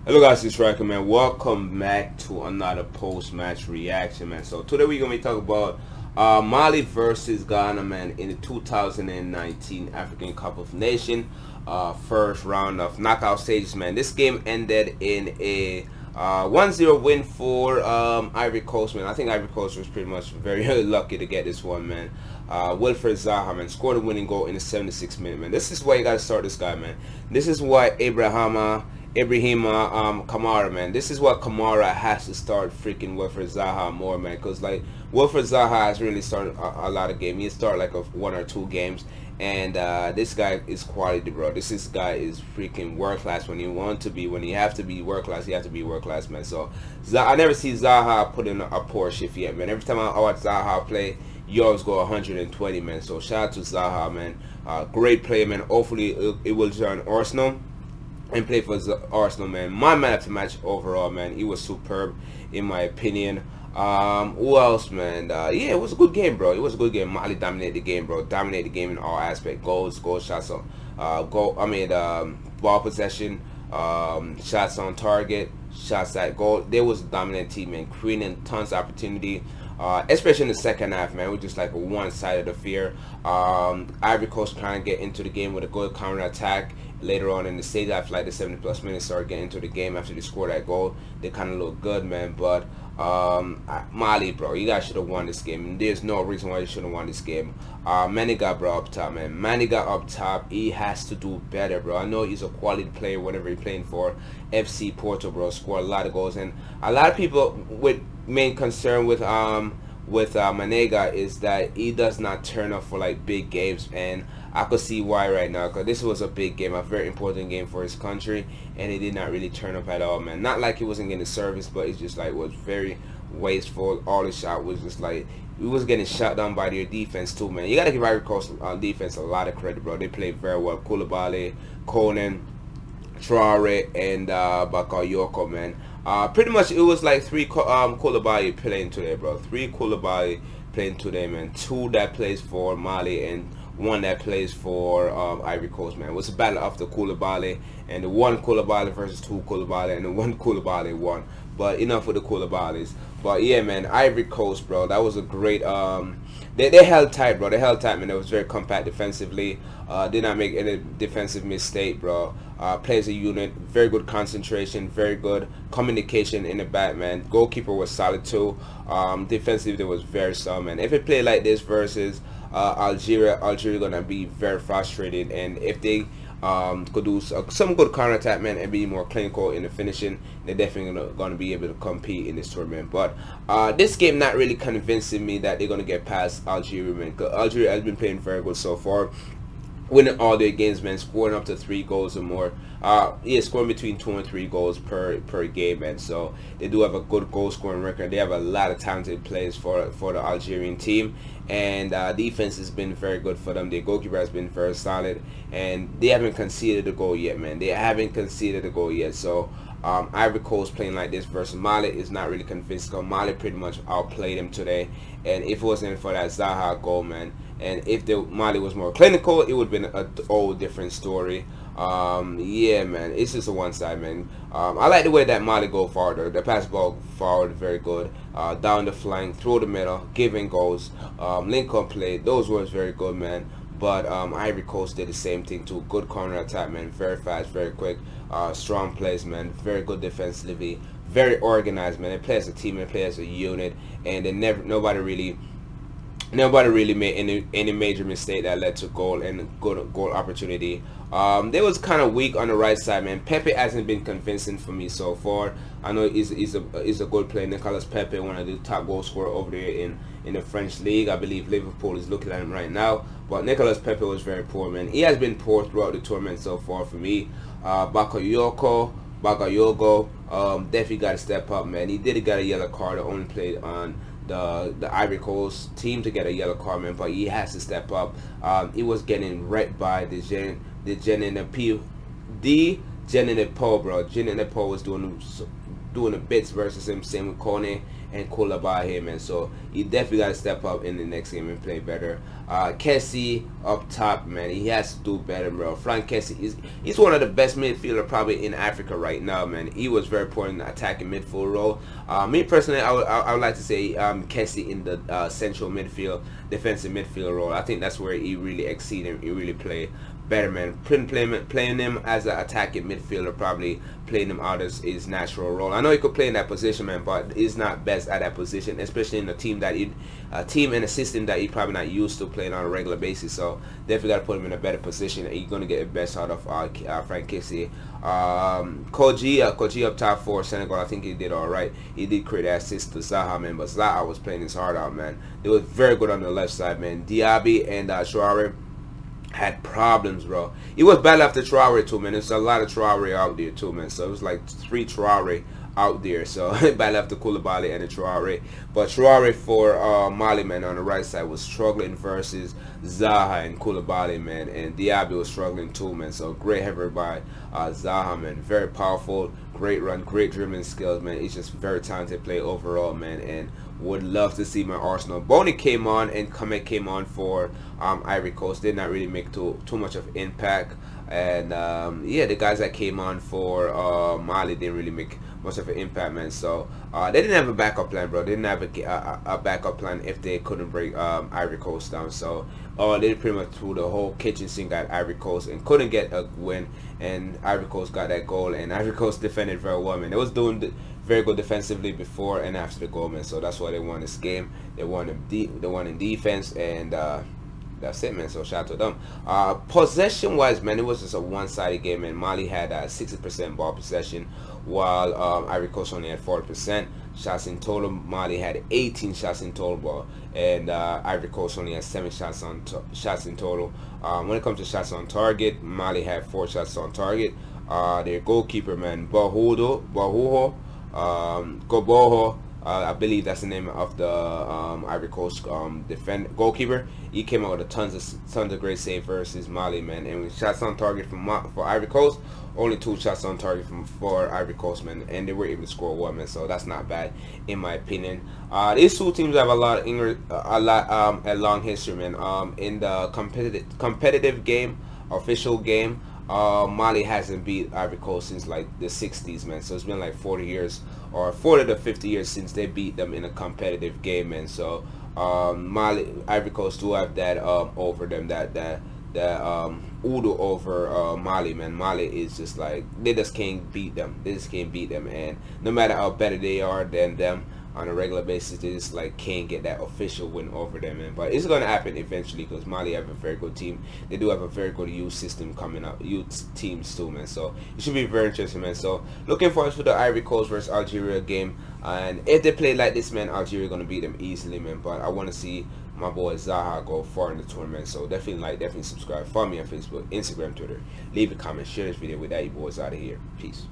Hello guys, it's Striker, man. Welcome back to another post-match reaction, man. So today we're gonna be talking about Mali versus Ghana, man, in the 2019 African Cup of Nations first round of knockout stages, man. This game ended in a 1-0 win for Ivory Coast, man. I think Ivory Coast was pretty much very lucky to get this one, man. Wilfried Zaha, man, scored a winning goal in the 76th minute, man. This is why you gotta start this guy, man. This is why Ibrahima Kamara, man. This is what Kamara has to start freaking Wilfried Zaha more, man. Because, like, Wilfried Zaha has really started a lot of games. He started, like, one or two games. And this guy is quality, bro. This guy is freaking world-class when he wants to be. When he have to be world-class, he have to be world-class, man. So, I never see Zaha put in a poor shift yet, man. Every time I watch Zaha play, you always go 120, man. So, shout out to Zaha, man. Great player, man. Hopefully, it will join Arsenal and play for Arsenal, man. My man of the match overall, man. He was superb, in my opinion. Who else, man? Yeah, it was a good game, bro. It was a good game. Mali dominated the game, bro. Dominated the game in all aspects. Goals, shots on, ball possession, shots on target, shots at goal. There was a dominant team, man, creating tons of opportunity. Especially in the second half, man, it was just like a one-sided affair. Ivory Coast trying to get into the game with a good counter-attack. Later on in the stage, after like the 70+ minutes, started getting into the game after they scored that goal. They kind of look good, man. But Mali, bro, you guys should have won this game. There's no reason why you shouldn't have won this game. Maniga, bro, up top, man. Maniga up top, he has to do better, bro. I know he's a quality player, whatever he's playing for. FC Porto, bro, scored a lot of goals, and a lot of people with main concern with Manega is that he does not turn up for like big games, and I could see why right now, because this was a big game, a very important game for his country, and he did not really turn up at all, man. Not like he wasn't getting service, but it's just like was very wasteful. All his shot was just like he was getting shut down by their defense too, man. You gotta give Ivory Coast defense a lot of credit, bro. They played very well. Koulibaly, Conan, Traore, and Bakayoko, man. Pretty much it was like three Koulibaly playing today, bro. Three Koulibaly playing today, man. Two that plays for Mali and one that plays for Ivory Coast, man. It was a battle of the Koulibaly, and the one Koulibaly versus two Koulibaly, and the one Koulibaly won. But enough with the Koulibalys. But yeah, man, Ivory Coast, bro, that was a great they held tight, bro. They held tight, man. It was very compact defensively. Did not make any defensive mistake, bro. Plays a unit, very good concentration, very good communication in the back, man. Goalkeeper was solid too. Defensively, they was very solid, man. If it played like this versus Algeria gonna be very frustrated, and if they could do some good counter attack, man, and be more clinical in the finishing, they're definitely gonna be able to compete in this tournament. But this game not really convincing me that they're gonna get past Algeria, man, because Algeria has been playing very good so far, winning all their games, man, scoring up to 3 goals or more. Yeah, scoring between 2 and 3 goals per game, man. So they do have a good goal scoring record. They have a lot of talented players for the Algerian team, and defense has been very good for them. Their goalkeeper has been very solid, and they haven't conceded a goal yet, man. They haven't conceded a goal yet. So Ivory Coast playing like this versus Mali is not really convincing, because Mali pretty much outplayed them today. And if it wasn't for that Zaha goal, man, and if the Mali was more clinical, it would have been a whole different story. Yeah, man, it's just a one side, man. I like the way that Mali go forward. The pass ball forward, very good. Down the flank, through the middle, giving goals, link up play. Those were very good, man. But Ivory Coast did the same thing too. Good counter attack, man. Very fast, very quick. Strong plays, man. Very good defensively. Very organized, man. They play as a team, they play as a unit, and they nobody really made any major mistake that led to goal and good goal opportunity. They was kind of weak on the right side, man. Pepe hasn't been convincing for me so far. I know he's a good player. Nicolas Pepe, one of the top goal scorer over there in the French league. I believe Liverpool is looking at him right now. But Nicolas Pepe was very poor, man. He has been poor throughout the tournament so far for me. Bakayoko, definitely got to step up, man. He did get a yellow card. Only played on the Ivory Coast team to get a yellow card, man, but he has to step up. He was getting wrecked by the Genepo, bro. Genepo was doing doing the bits versus him. Same with Kone and Koulibaly, man. So he definitely got to step up in the next game and play better. Kessie up top, man. He has to do better, bro. Frank Kessie he's one of the best midfielder probably in Africa right now, man. He was very poor in the attacking midfield role. Me personally, I would like to say Kessie in the central midfield, defensive midfield role. I think that's where he really exceeded. He really played better, man. Playing him as an attacking midfielder, probably playing him out as his natural role. I know he could play in that position, man, but he's not best at that position, especially in a team and a system that he's probably not used to playing on a regular basis. So definitely got to put him in a better position. He's going to get the best out of Frank Kessie. Koji up top for Senegal, I think he did all right. He did create an assist to Zaha, man, but Zaha was playing his heart out, man. They was very good on the left side, man. Diaby and Traore had problems, bro. He was bad after Traore too, man. There's a lot of Traore out there too, man. So it was like 3 Traore out there. So bad after Koulibaly and the Traore. But Traore for Mali, man, on the right side was struggling versus Zaha and Koulibaly, man. And Diaby was struggling too, man. So great effort by Zaha, man. Very powerful, great run, great dribbling skills, man. He's just very talented play overall, man. And would love to see my Arsenal. Boney came on and Kamek came on for Ivory Coast. Did not really make too much of impact. And yeah, the guys that came on for Mali didn't really make much of an impact, man. So they didn't have a backup plan, bro. They didn't have a backup plan if they couldn't break Ivory Coast down. So they pretty much threw the whole kitchen sink at Ivory Coast and couldn't get a win. And Ivory Coast got that goal, and Ivory Coast defended very well, man. They was doing very good defensively before and after the goal, man. So that's why they won this game. They won in defense, and that's it, man. So shout out to them. Possession wise, man, it was just a one-sided game, and Mali had 60% ball possession, while Ivory Coast only had 40% shots in total. Mali had 18 shots in total ball, and Ivory Coast only had 7 shots in total. When it comes to shots on target, Mali had 4 shots on target. Their goalkeeper, man, Bahuho Goboho, I believe that's the name of the Ivory Coast goalkeeper. He came out with tons of great save versus Mali, man. And with shots on target for Ivory Coast, only 2 shots on target for Ivory Coast, man, and they were able to score 1, man. So that's not bad in my opinion. These two teams have a long history, man. In the competitive game, official game, Mali hasn't beat Ivory Coast since like the 60s, man. So it's been like 40 years or 40 to 50 years since they beat them in a competitive game, man. So Ivory Coast do have that over them, that Udo over Mali, man. Mali is just like, they just can't beat them. They just can't beat them, and no matter how better they are than them on a regular basis, they just like can't get that official win over them, man. But it's gonna happen eventually because Mali have a very good team. They do have a very good youth system coming up, youth teams too, man. So it should be very interesting, man. So looking forward to the Ivory Coast versus Algeria game, and if they play like this, man, Algeria gonna beat them easily, man. But I want to see my boy Zaha go far in the tournament. So definitely like, definitely subscribe, follow me on Facebook, Instagram, Twitter, leave a comment, share this video with that. You boys out of here. Peace.